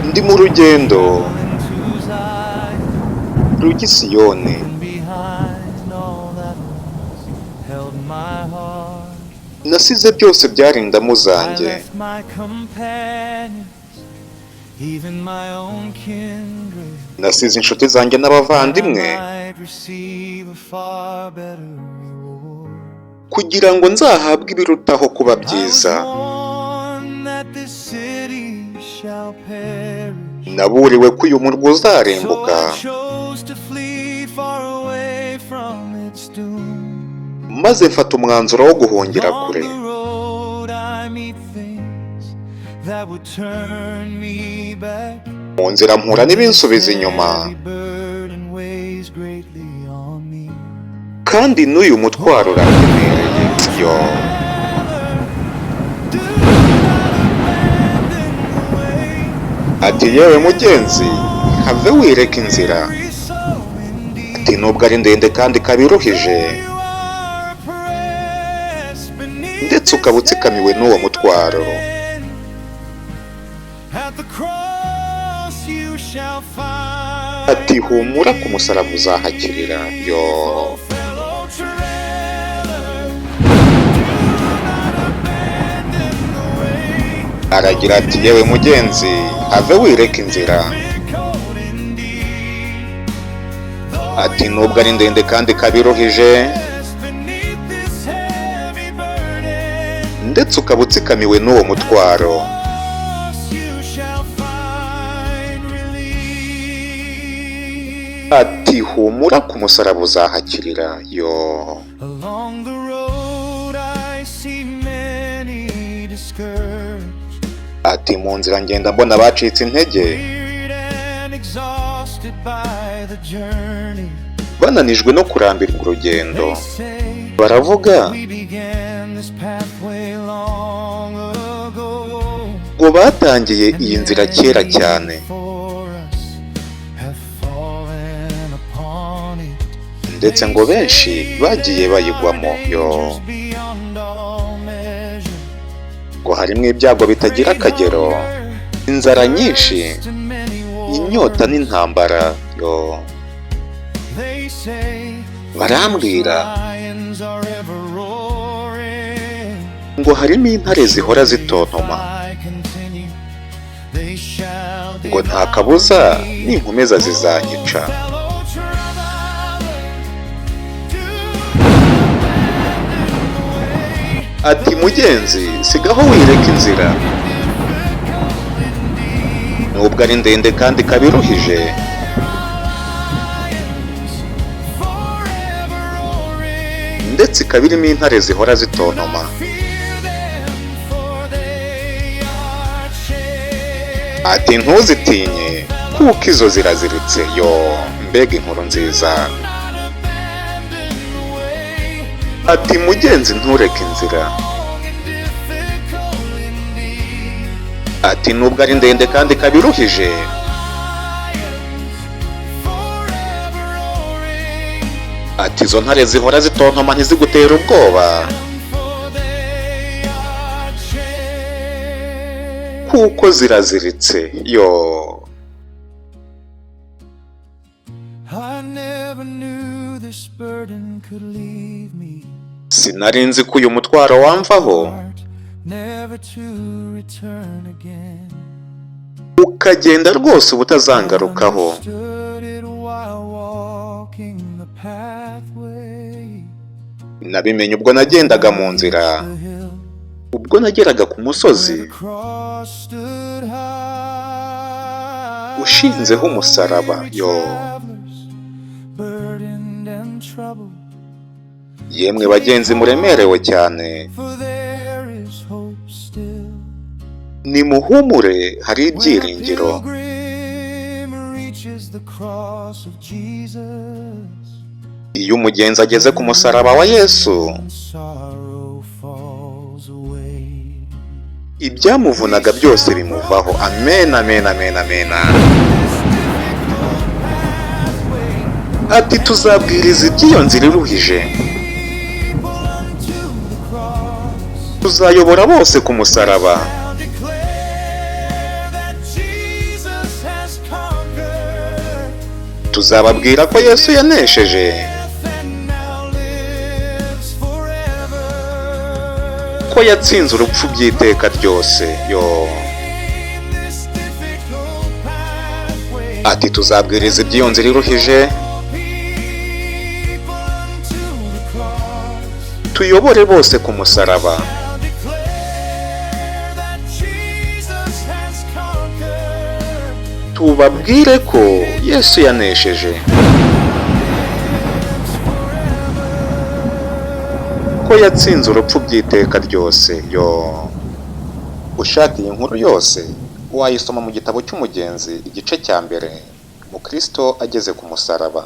ndi mu rugendo rujya i Siyoni. Nasize byose byari indamu zanjye, nasize inshuti zanjye n'abavandimwe, kugira ngo nzahabwe ibirutaho kuba byiza. Naburiwe ko uyu murwa uzarimbuka, maze mfata umwanzuro wo guhungira kure. Mu nzira mpura n'ibinsubiza inyuma, kandi n'uyu mutwaro urandemereye. Yo, ati yewe mugenzi, have wireka inzira. Ati nubwo ari ndende kandi ikaba iruhije, ndetse ukaba utsikamiwe n'uwo mutwaro. Ati humura, ku musaraba uzahakirira. Yo, aragira ati yewe mugenzi, have wireka inzira. Ati nubwo ari ndende kandi ikaba iruhije, ndetse ukaba utsikamiwe n'uwo mutwaro. Ati humura, ku musaraba uzahakirira. Yo, ati mu nzira ngenda mbona abacitse intege, bananijwe no kurambirwa urugendo. Baravuga ngo batangiye iyi nzira kera cyane, ndetse ngo benshi bagiye bayigwamo. Yo, ngo harimo ibyago bitagira akagero, inzara nyinshi, inyota n'intambara. Yo, barambwira ngo harimo intare zihora zitontoma, ngo nta kabuza ninkomeza zizanyica. Ati mugenzi, sigaho wireka inzira, nubwo ari ndende kandi ikaba iruhije, ndetse ikaba irimo intare zihora zitontoma. Ati ntuzitinye, kuko izo ziraziritse. Yo, mbega inkuru nziza. Ati mugenzi, ntureke inzira. Ati nubwo ari ndende kandi ikaba iruhije, ati izo ntare zihora zitontoma ntizigutera ubwoba, kuko ziraziritse. Yo, sinari nzi ko uyu mutwaro wamvaho ukagenda rwose ubutazangarukaho. Nabimenye ubwo nagendaga mu nzira, ubwo nageraga ku musozi ushinzeho umusaraba. Yo, yemwe bagenzi muremerewe cyane, nimuhumure, hari ibyiringiro. Iyo umugenzi ageze ku musaraba wa Yesu, ibyamuvunaga byose bimuvaho. Amen, amen, amen, amen. Ati tuzabwiriza iby'iyo nzira iruhije, tuzayobora bose ku musaraba, tuzababwira ko Yesu yanesheje, ko yatsinze urupfu by'iteka ryose. Ati tuzabwiriza iby'iyo nzira iruhije, tuyobore bose ku musaraba, tubabwire ko Yesu yanesheje, ko yatsinze urupfu by'iteka ryose. Ushaka iyi nkuru yose wayisoma mu gitabo cy'umugenzi igice cya mbere, Mukristo ageze ku musaraba.